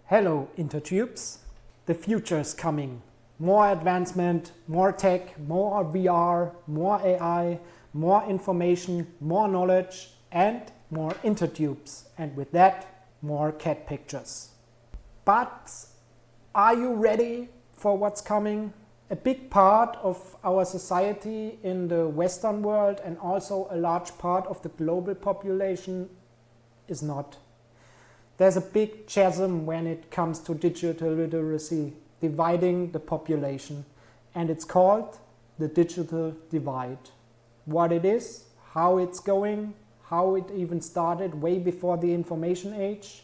Hello InterTubes, the future is coming. More advancement, more tech, more VR, more AI, more information, more knowledge and more InterTubes, and with that more cat pictures. But are you ready for what's coming? A big part of our society in the Western world and also a large part of the global population is not. There's a big chasm when it comes to digital literacy, dividing the population, and it's called the digital divide. What it is, how it's going, how it even started way before the information age,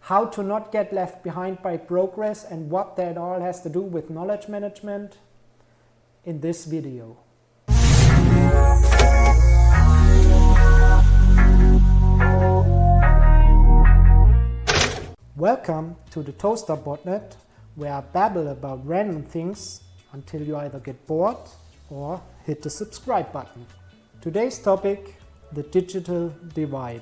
how to not get left behind by progress, and what that all has to do with knowledge management in this video. Welcome to the ToasterBotnet, where I babble about random things until you either get bored or hit the subscribe button. Today's topic, the digital divide.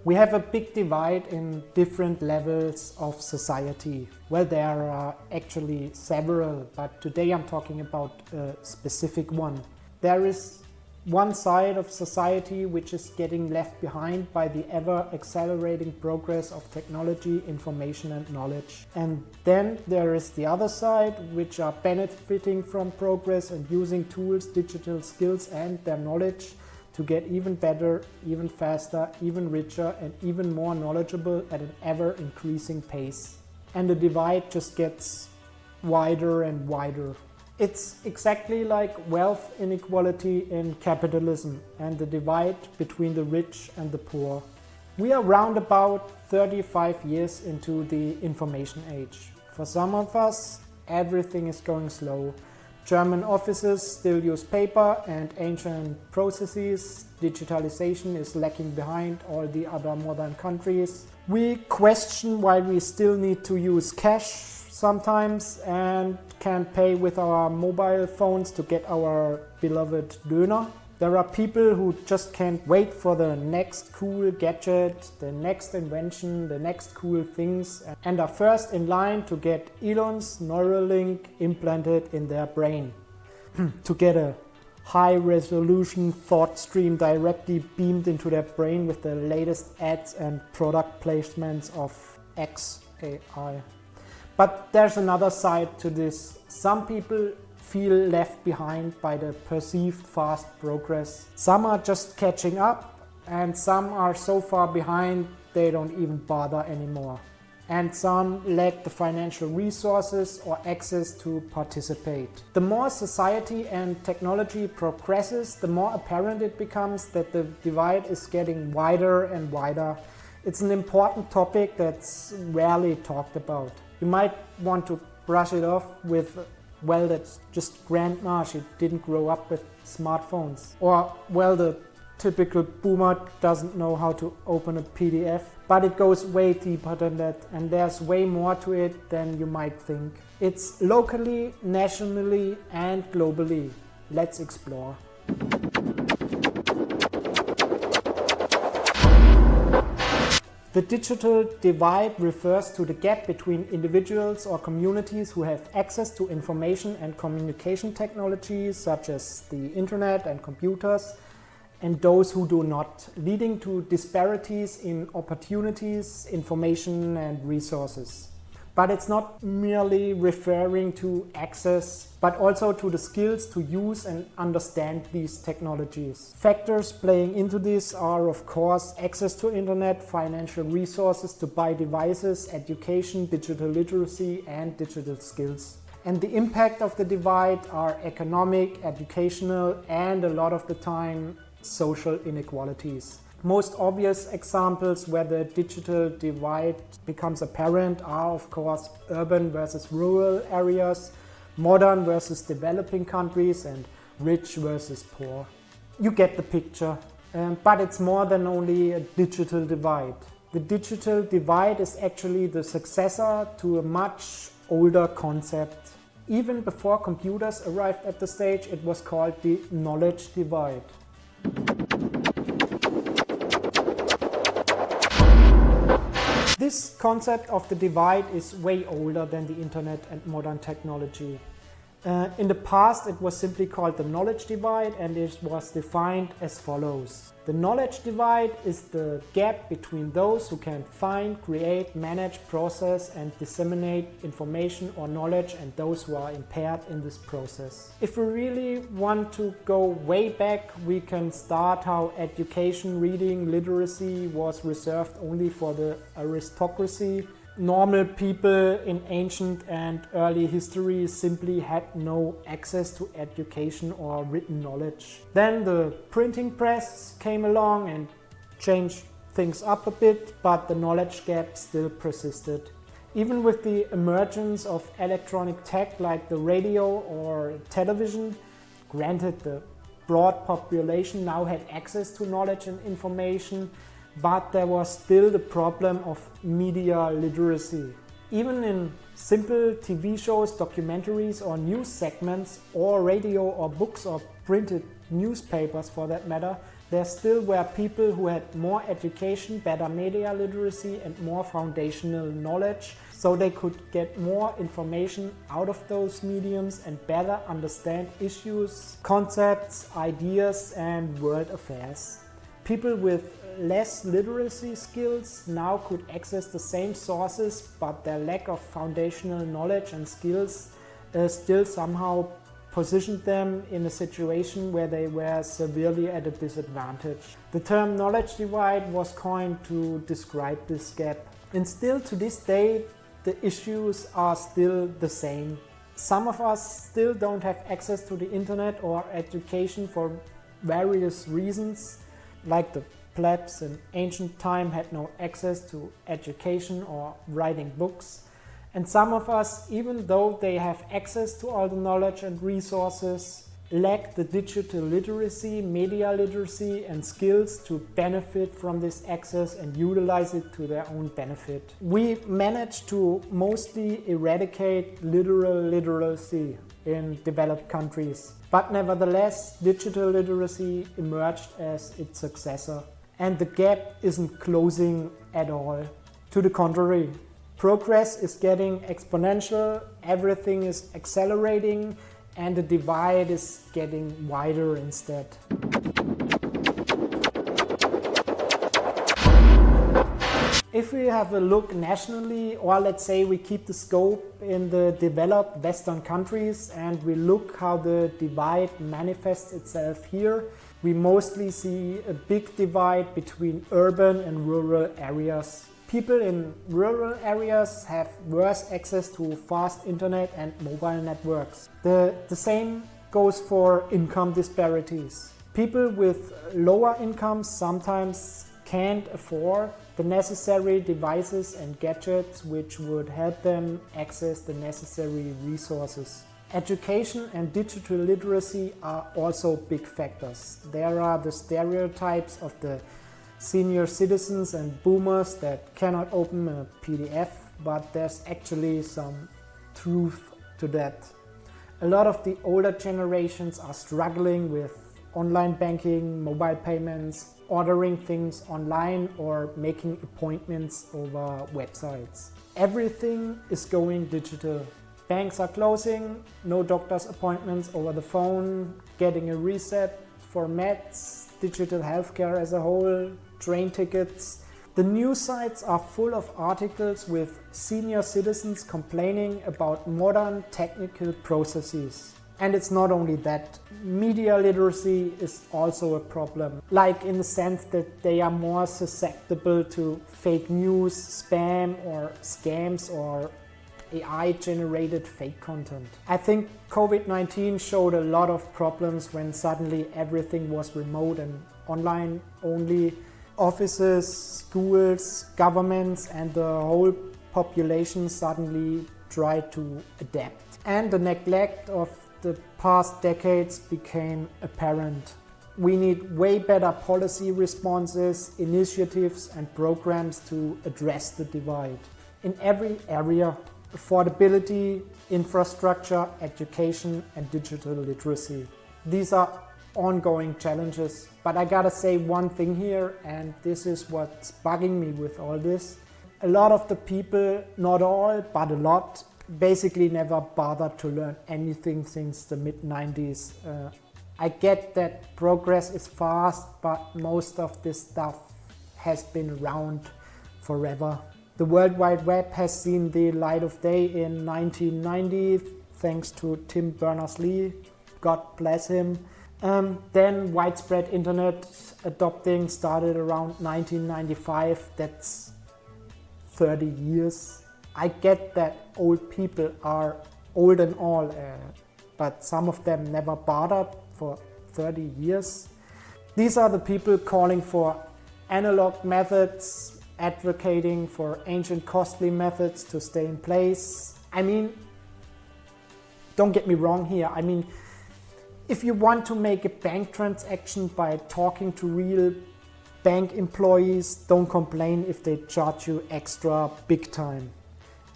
We have a big divide in different levels of society. Well, there are actually several, but today I'm talking about a specific one. There is one side of society which is getting left behind by the ever accelerating progress of technology, information and knowledge. And then there is the other side which are benefiting from progress and using tools, digital skills and their knowledge to get even better, even faster, even richer and even more knowledgeable at an ever increasing pace. And the divide just gets wider and wider. It's exactly like wealth inequality in capitalism and the divide between the rich and the poor. We are round about 35 years into the information age. For some of us, everything is going slow. German offices still use paper and ancient processes. Digitalization is lacking behind all the other modern countries. We question why we still need to use cash sometimes and can pay with our mobile phones to get our beloved döner. There are people who just can't wait for the next cool gadget, the next invention, the next cool things, and are first in line to get Elon's Neuralink implanted in their brain. To get a high-resolution thought stream directly beamed into their brain with the latest ads and product placements of XAI. But there's another side to this. Some people feel left behind by the perceived fast progress. Some are just catching up and some are so far behind they don't even bother anymore. And some lack the financial resources or access to participate. The more society and technology progresses, the more apparent it becomes that the divide is getting wider and wider. It's an important topic that's rarely talked about. You might want to brush it off with, well, that's just grandma, she didn't grow up with smartphones. Or, well, the typical boomer doesn't know how to open a PDF. But it goes way deeper than that, and there's way more to it than you might think. It's locally, nationally and globally. Let's explore. The digital divide refers to the gap between individuals or communities who have access to information and communication technologies such as the internet and computers, and those who do not, leading to disparities in opportunities, information and resources. But it's not merely referring to access, but also to the skills to use and understand these technologies. Factors playing into this are, of course, access to internet, financial resources to buy devices, education, digital literacy, and digital skills. And the impact of the divide are economic, educational, and a lot of the time, social inequalities. Most obvious examples where the digital divide becomes apparent are, of course, urban versus rural areas, modern versus developing countries, and rich versus poor. You get the picture, but it's more than only a digital divide. The digital divide is actually the successor to a much older concept. Even before computers arrived at the stage, it was called the knowledge divide. This concept of the divide is way older than the internet and modern technology. In the past, it was simply called the knowledge divide, and it was defined as follows. The knowledge divide is the gap between those who can find, create, manage, process, and disseminate information or knowledge and those who are impaired in this process. If we really want to go way back, we can start how education, reading, literacy was reserved only for the aristocracy. Normal people in ancient and early history simply had no access to education or written knowledge. Then the printing press came along and changed things up a bit, but the knowledge gap still persisted. Even with the emergence of electronic tech like the radio or television, granted the broad population now had access to knowledge and information, but there was still the problem of media literacy. Even in simple TV shows, documentaries or news segments, or radio or books or printed newspapers for that matter, there still were people who had more education, better media literacy and more foundational knowledge, so they could get more information out of those mediums and better understand issues, concepts, ideas and world affairs. People with less literacy skills now could access the same sources, but their lack of foundational knowledge and skills still somehow positioned them in a situation where they were severely at a disadvantage. The term knowledge divide was coined to describe this gap. And still to this day, the issues are still the same. Some of us still don't have access to the internet or education for various reasons, like the plebs in ancient time had no access to education or writing books. And some of us, even though they have access to all the knowledge and resources, lack the digital literacy, media literacy and skills to benefit from this access and utilize it to their own benefit. We managed to mostly eradicate literal literacy in developed countries, but nevertheless digital literacy emerged as its successor. And the gap isn't closing at all. To the contrary, progress is getting exponential, everything is accelerating, and the divide is getting wider instead. If we have a look nationally, or let's say we keep the scope in the developed Western countries and we look how the divide manifests itself here, we mostly see a big divide between urban and rural areas. People in rural areas have worse access to fast internet and mobile networks. The same goes for income disparities. People with lower incomes sometimes can't afford the necessary devices and gadgets which would help them access the necessary resources. Education and digital literacy are also big factors. There are the stereotypes of the senior citizens and boomers that cannot open a PDF, but there's actually some truth to that. A lot of the older generations are struggling with online banking, mobile payments, ordering things online or making appointments over websites. Everything is going digital. Banks are closing, no doctor's appointments over the phone, getting a reset for meds, digital healthcare as a whole, train tickets. The news sites are full of articles with senior citizens complaining about modern technical processes. And it's not only that. Media literacy is also a problem, like in the sense that they are more susceptible to fake news, spam or scams or AI-generated fake content. I think COVID-19 showed a lot of problems when suddenly everything was remote and online only. Offices, schools, governments and the whole population suddenly tried to adapt. And the neglect of the past decades became apparent. We need way better policy responses, initiatives and programs to address the divide. In every area, affordability, infrastructure, education and digital literacy. These are ongoing challenges, but I gotta say one thing here, and this is what's bugging me with all this. a lot of the people, not all, but a lot, basically never bothered to learn anything since the mid-90s. I get that progress is fast, but most of this stuff has been around forever. The World Wide Web has seen the light of day in 1990, thanks to Tim Berners-Lee, God bless him. Then widespread internet adopting started around 1995, that's 30 years. I get that old people are old and all, but some of them never bothered for 30 years. These are the people calling for analog methods, advocating for ancient costly methods to stay in place. I mean, don't get me wrong here. I mean, if you want to make a bank transaction by talking to real bank employees, don't complain if they charge you extra big time.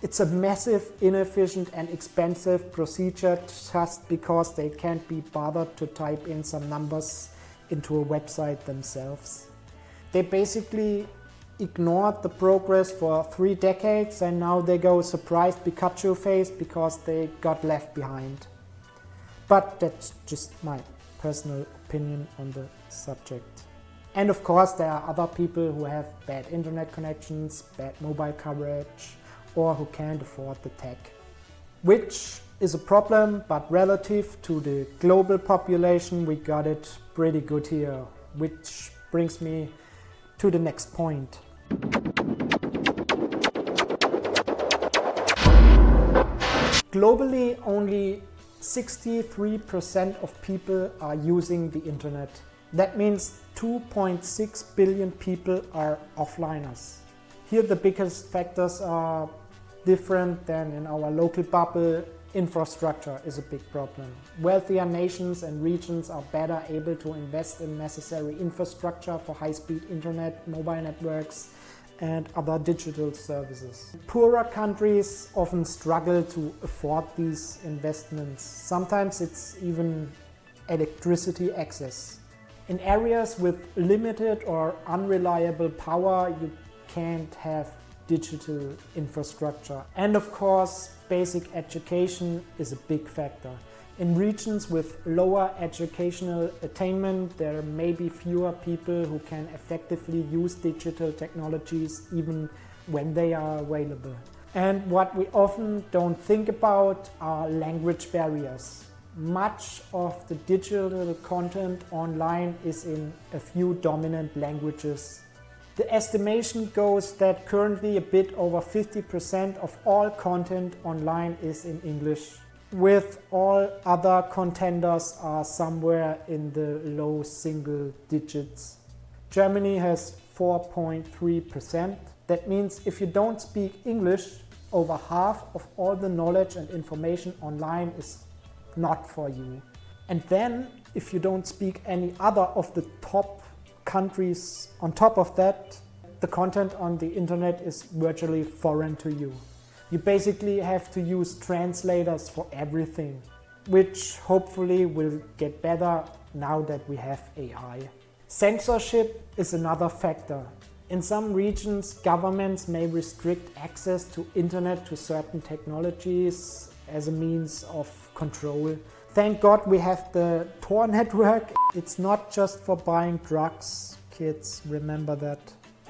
It's a massive, inefficient and expensive procedure just because they can't be bothered to type in some numbers into a website themselves. They basically ignored the progress for 3 decades and now they go surprised Pikachu face because they got left behind. But that's just my personal opinion on the subject. And of course there are other people who have bad internet connections, bad mobile coverage, or who can't afford the tech. Which is a problem, but relative to the global population we got it pretty good here. Which brings me to the next point. Globally, only 63% of people are using the internet. That means 2.6 billion people are offliners. Here the biggest factors are different than in our local bubble. Infrastructure is a big problem. Wealthier nations and regions are better able to invest in necessary infrastructure for high-speed internet, mobile networks, and other digital services. Poorer countries often struggle to afford these investments. Sometimes it's even electricity access. In areas with limited or unreliable power, you can't have digital infrastructure. And of course, basic education is a big factor. In regions with lower educational attainment, there may be fewer people who can effectively use digital technologies even when they are available. And what we often don't think about are language barriers. Much of the digital content online is in a few dominant languages. The estimation goes that currently a bit over 50% of all content online is in English, with all other contenders are somewhere in the low single digits. Germany has 4.3%. That means if you don't speak English, over half of all the knowledge and information online is not for you. And then if you don't speak any other of the top countries on top of that, the content on the internet is virtually foreign to you. You basically have to use translators for everything, which hopefully will get better now that we have AI. Censorship is another factor. In some regions, governments may restrict access to internet to certain technologies as a means of control. Thank God we have the Tor network. It's not just for buying drugs, kids, remember that.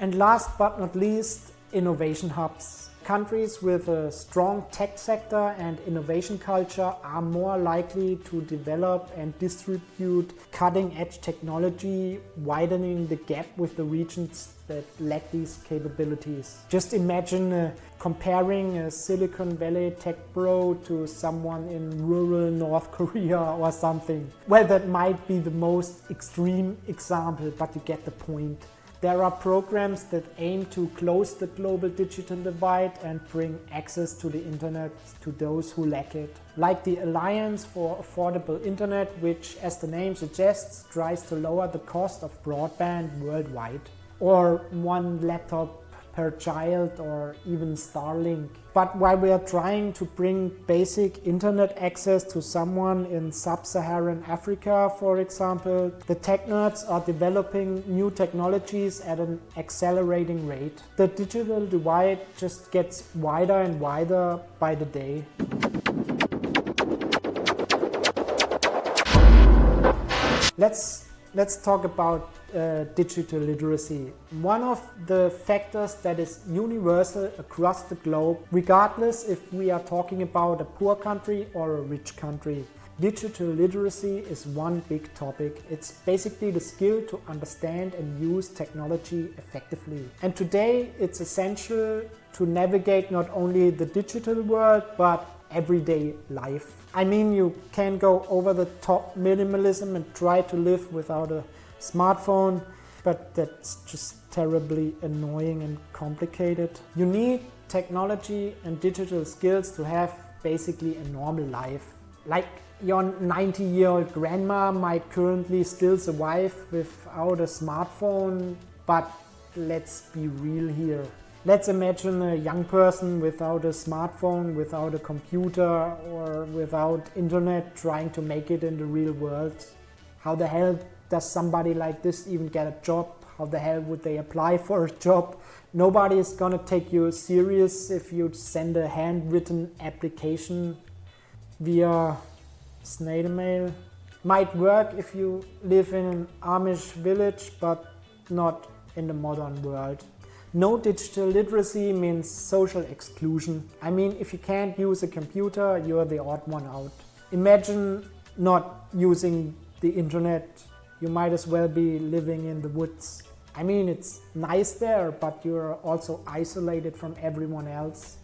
And last but not least, innovation hubs. Countries with a strong tech sector and innovation culture are more likely to develop and distribute cutting-edge technology, widening the gap with the regions that lack these capabilities. Just imagine comparing a Silicon Valley tech bro to someone in rural North Korea or something. Well, that might be the most extreme example, but you get the point. There are programs that aim to close the global digital divide and bring access to the internet to those who lack it. Like the Alliance for Affordable Internet, which, as the name suggests, tries to lower the cost of broadband worldwide. Or One Laptop per child or even Starlink. But while we are trying to bring basic internet access to someone in sub-Saharan Africa, for example, the tech nerds are developing new technologies at an accelerating rate. The digital divide just gets wider and wider by the day. Let's talk about digital literacy. One of the factors that is universal across the globe, regardless if we are talking about a poor country or a rich country. Digital literacy is one big topic. It's basically the skill to understand and use technology effectively. And today it's essential to navigate not only the digital world, but everyday life. I mean, you can go over the top minimalism and try to live without a smartphone, but that's just terribly annoying and complicated. You need technology and digital skills to have basically a normal life. Like your 90-year-old grandma might currently still survive without a smartphone, but let's be real here. Let's imagine a young person without a smartphone, without a computer, or without internet trying to make it in the real world. How the hell does somebody like this even get a job? How the hell would they apply for a job? Nobody is gonna take you serious if you send a handwritten application via snail mail. Might work if you live in an Amish village, but not in the modern world. No digital literacy means social exclusion. I mean, if you can't use a computer, you're the odd one out. Imagine not using the internet. You might as well be living in the woods. I mean, it's nice there, but you're also isolated from everyone else.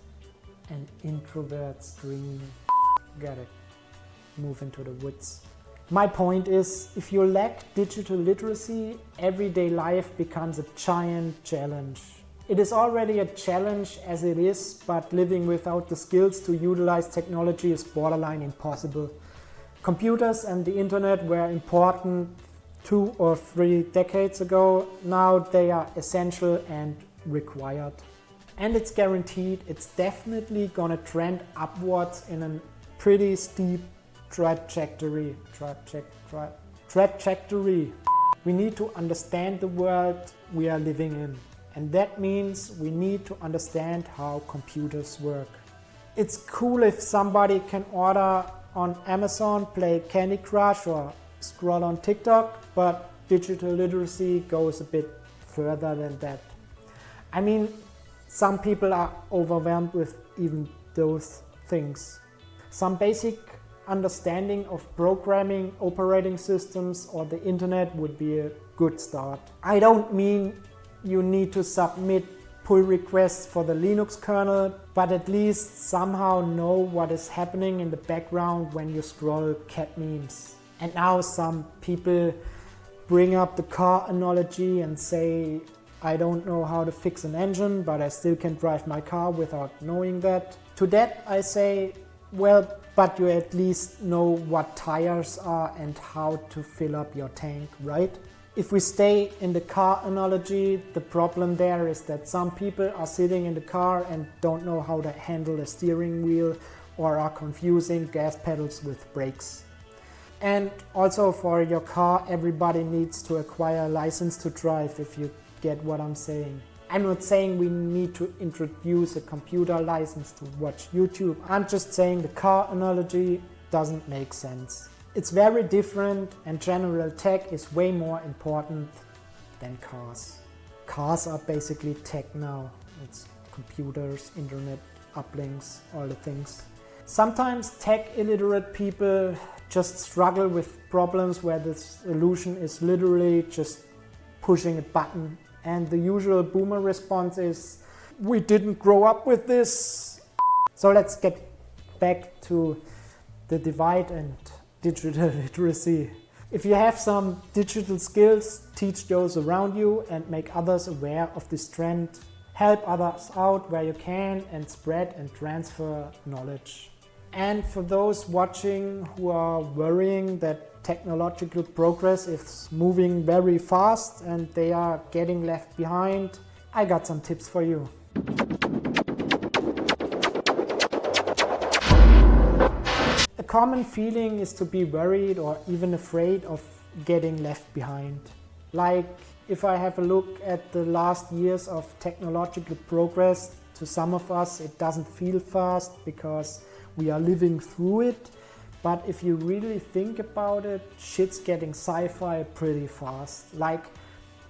An introvert's dream. Gotta move into the woods. My point is, if you lack digital literacy, everyday life becomes a giant challenge. It is already a challenge as it is, but living without the skills to utilize technology is borderline impossible. Computers and the internet were important 2 or 3 decades ago. Now they are essential and required. And it's guaranteed, it's definitely gonna trend upwards in a pretty steep trajectory. We need to understand the world we are living in. And that means we need to understand how computers work. It's cool if somebody can order on Amazon, play Candy Crush or scroll on TikTok, but digital literacy goes a bit further than that. I mean, some people are overwhelmed with even those things. Some basic understanding of programming, operating systems or the internet would be a good start. I don't mean you need to submit pull requests for the Linux kernel, but at least somehow know what is happening in the background when you scroll cat memes. And now some people bring up the car analogy and say, I don't know how to fix an engine, but I still can drive my car without knowing that. To that I say, well, but you at least know what tires are and how to fill up your tank, right? If we stay in the car analogy, the problem there is that some people are sitting in the car and don't know how to handle a steering wheel or are confusing gas pedals with brakes. And also for your car, everybody needs to acquire a license to drive, if you get what I'm saying. I'm not saying we need to introduce a computer license to watch YouTube. I'm just saying the car analogy doesn't make sense. It's very different, and general tech is way more important than cars. Cars are basically tech now. It's computers, internet, uplinks, all the things. Sometimes tech illiterate people just struggle with problems where the solution is literally just pushing a button. And the usual boomer response is, we didn't grow up with this. So let's get back to the divide and digital literacy. If you have some digital skills, teach those around you and make others aware of this trend. Help others out where you can and spread and transfer knowledge. And for those watching who are worrying that technological progress is moving very fast and they are getting left behind, I got some tips for you. A common feeling is to be worried or even afraid of getting left behind. Like if I have a look at the last years of technological progress, to some of us it doesn't feel fast because we are living through it. But if you really think about it, shit's getting sci-fi pretty fast. Like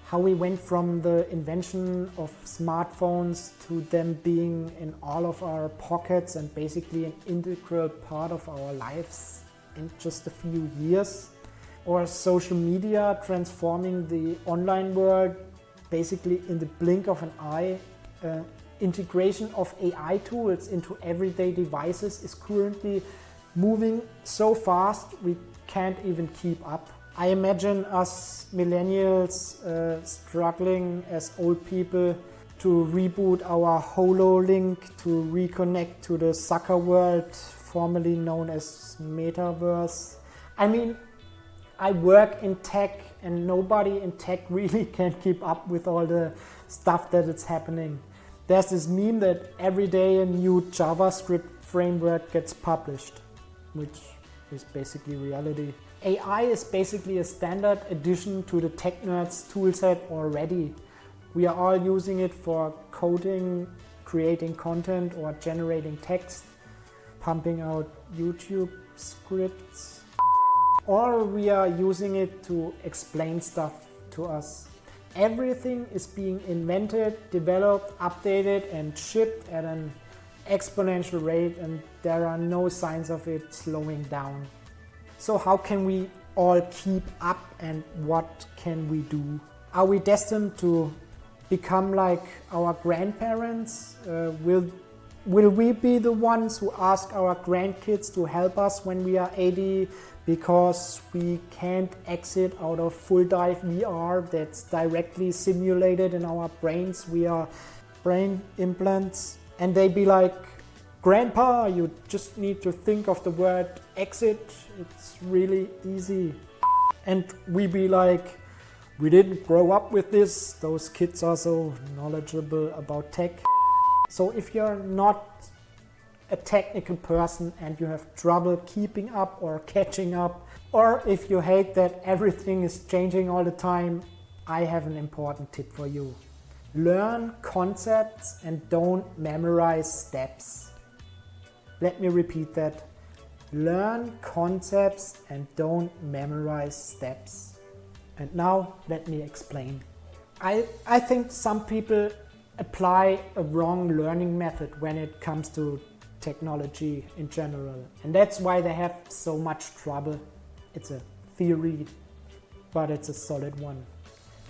how we went from the invention of smartphones to them being in all of our pockets and basically an integral part of our lives in just a few years. Or social media transforming the online world basically in the blink of an eye. Integration of AI tools into everyday devices is currently moving so fast we can't even keep up. I imagine us millennials struggling as old people to reboot our HoloLink to reconnect to the sucker world formerly known as Metaverse. I mean, I work in tech and nobody in tech really can keep up with all the stuff that is happening. There's this meme that every day a new JavaScript framework gets published, which is basically reality. AI is basically a standard addition to the tech nerds toolset already. We are all using it for coding, creating content or generating text, pumping out YouTube scripts. Or we are using it to explain stuff to us. Everything is being invented, developed, updated and shipped at an exponential rate, and there are no signs of it slowing down. So how can we all keep up and what can we do? Are we destined to become like our grandparents? Will we be the ones who ask our grandkids to help us when we are 80 because we can't exit out of full dive VR that's directly simulated in our brains? We are brain implants. And they be like, Grandpa, you just need to think of the word exit. It's really easy. And we be like, we didn't grow up with this. Those kids are so knowledgeable about tech. So if you're not a technical person and you have trouble keeping up or catching up, or if you hate that everything is changing all the time, I have an important tip for you. Learn concepts and don't memorize steps. Let me repeat that. Learn concepts and don't memorize steps. And now let me explain. I think some people apply a wrong learning method when it comes to technology in general. And that's why they have so much trouble. It's a theory, but it's a solid one.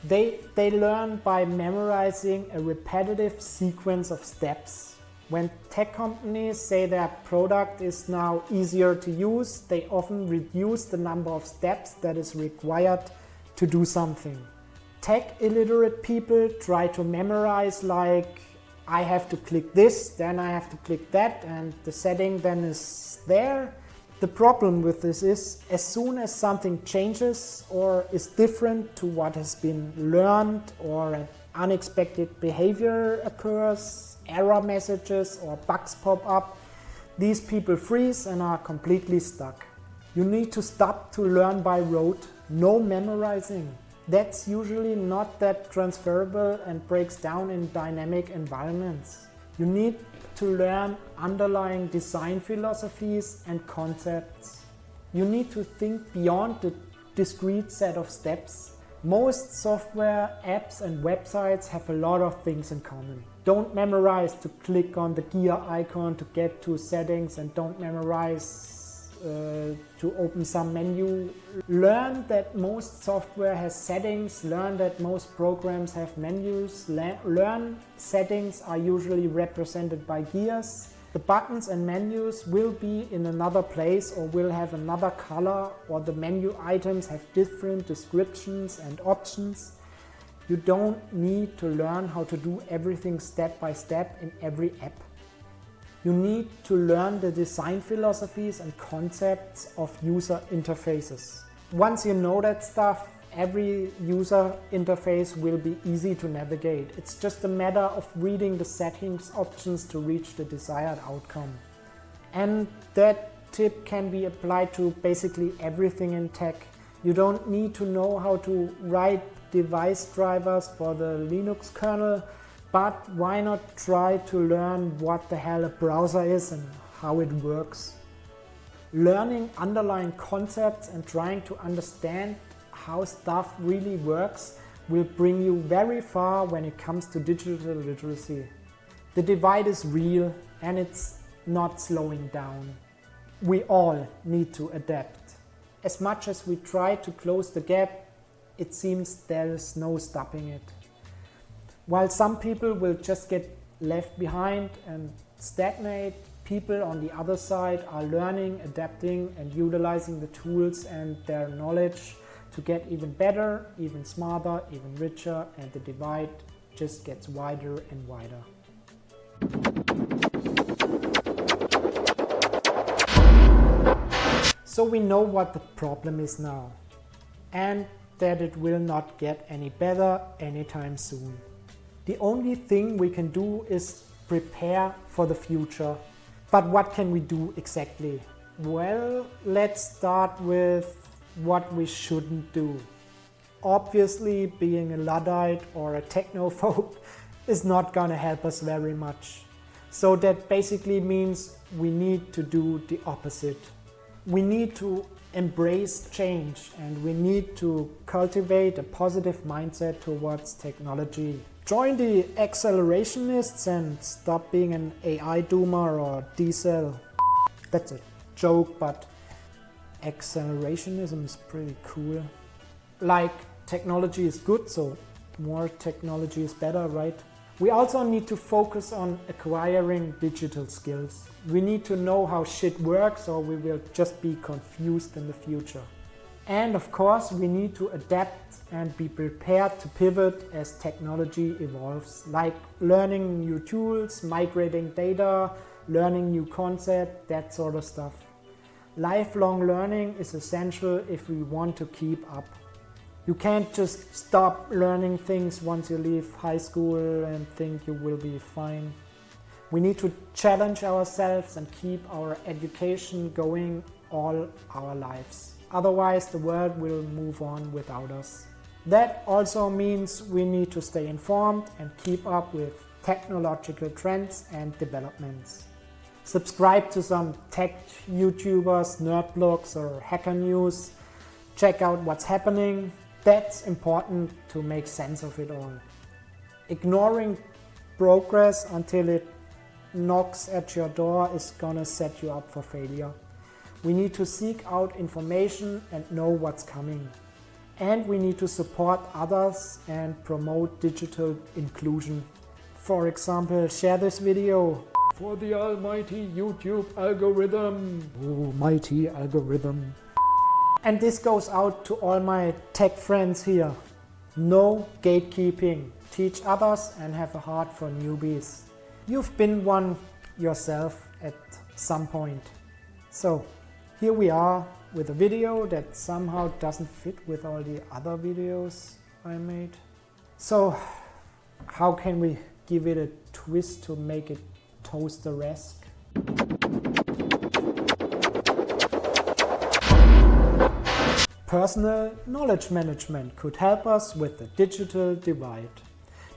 They learn by memorizing a repetitive sequence of steps. When tech companies say their product is now easier to use, they often reduce the number of steps that is required to do something. Tech illiterate people try to memorize like, I have to click this, then I have to click that, and the setting then is there. The problem with this is, as soon as something changes or is different to what has been learned, or an unexpected behavior occurs, error messages or bugs pop up, these people freeze and are completely stuck. You need to stop to learn by rote, no memorizing. That's usually not that transferable and breaks down in dynamic environments. You need to learn underlying design philosophies and concepts. You need to think beyond the discrete set of steps. Most software, apps and websites have a lot of things in common. Don't memorize to click on the gear icon to get to settings, and don't memorize to open some menu. Learn that most software has settings, learn that most programs have menus, learn settings are usually represented by gears. The buttons and menus will be in another place or will have another color, or the menu items have different descriptions and options. You don't need to learn how to do everything step by step in every app. You need to learn the design philosophies and concepts of user interfaces. Once you know that stuff, every user interface will be easy to navigate. It's just a matter of reading the settings options to reach the desired outcome. And that tip can be applied to basically everything in tech. You don't need to know how to write device drivers for the Linux kernel, but why not try to learn what the hell a browser is and how it works. Learning underlying concepts and trying to understand how stuff really works will bring you very far when it comes to digital literacy. The divide is real and it's not slowing down. We all need to adapt. As much as we try to close the gap, it seems there is no stopping it. While some people will just get left behind and stagnate, people on the other side are learning, adapting and utilizing the tools and their knowledge to get even better, even smarter, even richer, and the divide just gets wider and wider. So we know what the problem is now, and that it will not get any better anytime soon. The only thing we can do is prepare for the future. But what can we do exactly? Well, let's start with what we shouldn't do. Obviously, being a luddite or a technophobe is not gonna help us very much. So that basically means we need to do the opposite. We need to embrace change and we need to cultivate a positive mindset towards technology. Join the accelerationists and stop being an AI doomer or decel. That's a joke, but accelerationism is pretty cool. Like, technology is good, so more technology is better, right? We also need to focus on acquiring digital skills. We need to know how shit works or we will just be confused in the future. And of course, we need to adapt and be prepared to pivot as technology evolves, like learning new tools, migrating data, learning new concepts, that sort of stuff. Lifelong learning is essential if we want to keep up. You can't just stop learning things once you leave high school and think you will be fine. We need to challenge ourselves and keep our education going all our lives. Otherwise, the world will move on without us. That also means we need to stay informed and keep up with technological trends and developments. Subscribe to some tech YouTubers, nerd blogs or hacker news. Check out what's happening. That's important to make sense of it all. Ignoring progress until it knocks at your door is gonna set you up for failure. We need to seek out information and know what's coming. And we need to support others and promote digital inclusion. For example, share this video for the almighty YouTube algorithm. Oh, mighty algorithm. And this goes out to all my tech friends here. No gatekeeping. Teach others and have a heart for newbies. You've been one yourself at some point. So here we are with a video that somehow doesn't fit with all the other videos I made. So how can we give it a twist to make it toaster-esque? Personal knowledge management could help us with the digital divide.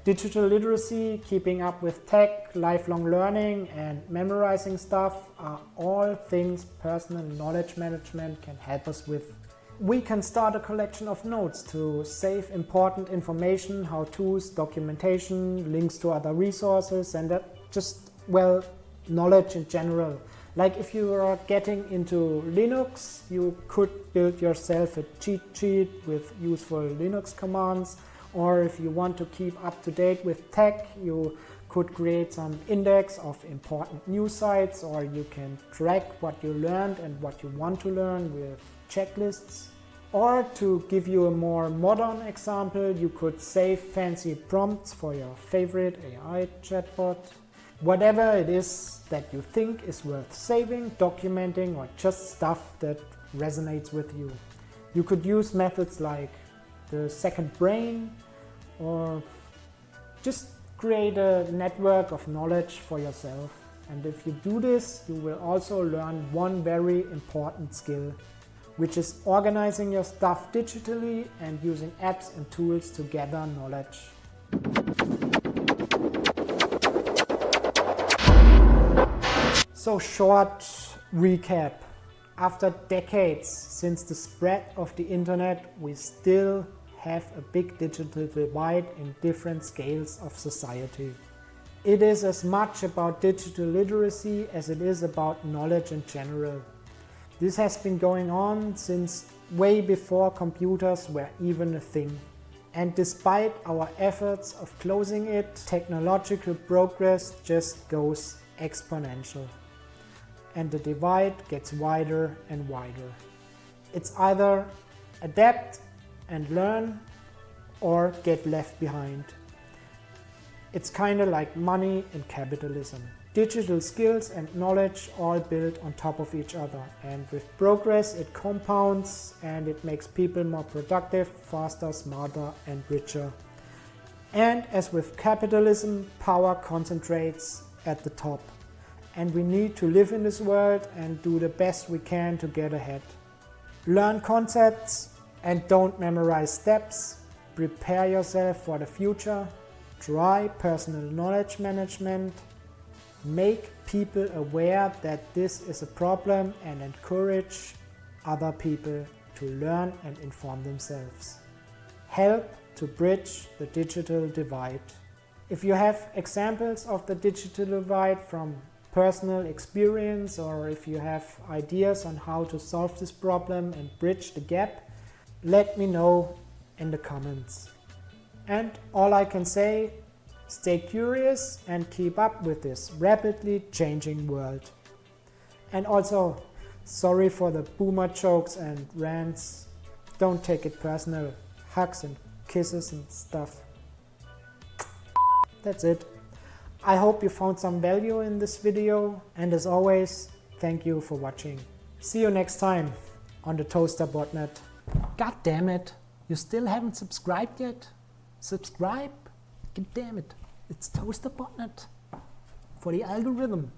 Digital literacy, keeping up with tech, lifelong learning and memorizing stuff are all things personal knowledge management can help us with. We can start a collection of notes to save important information, how-tos, documentation, links to other resources and knowledge in general. Like if you are getting into Linux, you could build yourself a cheat sheet with useful Linux commands. Or if you want to keep up to date with tech, you could create some index of important news sites, or you can track what you learned and what you want to learn with checklists. Or to give you a more modern example, you could save fancy prompts for your favorite AI chatbot. Whatever it is that you think is worth saving, documenting, or just stuff that resonates with you. You could use methods like the second brain, or just create a network of knowledge for yourself. And if you do this, you will also learn one very important skill, which is organizing your stuff digitally and using apps and tools to gather knowledge. So, short recap. After decades since the spread of the internet, we still have a big digital divide in different scales of society. It is as much about digital literacy as it is about knowledge in general. This has been going on since way before computers were even a thing. And despite our efforts of closing it, technological progress just goes exponential. And the divide gets wider and wider. It's either adapt and learn or get left behind. It's kind of like money in capitalism. Digital skills and knowledge all build on top of each other, and with progress it compounds and it makes people more productive, faster, smarter and richer. And as with capitalism, power concentrates at the top, and we need to live in this world and do the best we can to get ahead. Learn concepts and don't memorize steps. Prepare yourself for the future. Try personal knowledge management. Make people aware that this is a problem and encourage other people to learn and inform themselves. Help to bridge the digital divide. If you have examples of the digital divide from personal experience, or if you have ideas on how to solve this problem and bridge the gap, let me know in the comments. And all I can say, stay curious and keep up with this rapidly changing world. And also, sorry for the boomer jokes and rants. Don't take it personal. Hugs and kisses and stuff. That's it. I hope you found some value in this video, and as always, thank you for watching. See you next time on the ToasterBotnet. God damn it, you still haven't subscribed yet? Subscribe? God damn it, it's ToasterBotnet for the algorithm.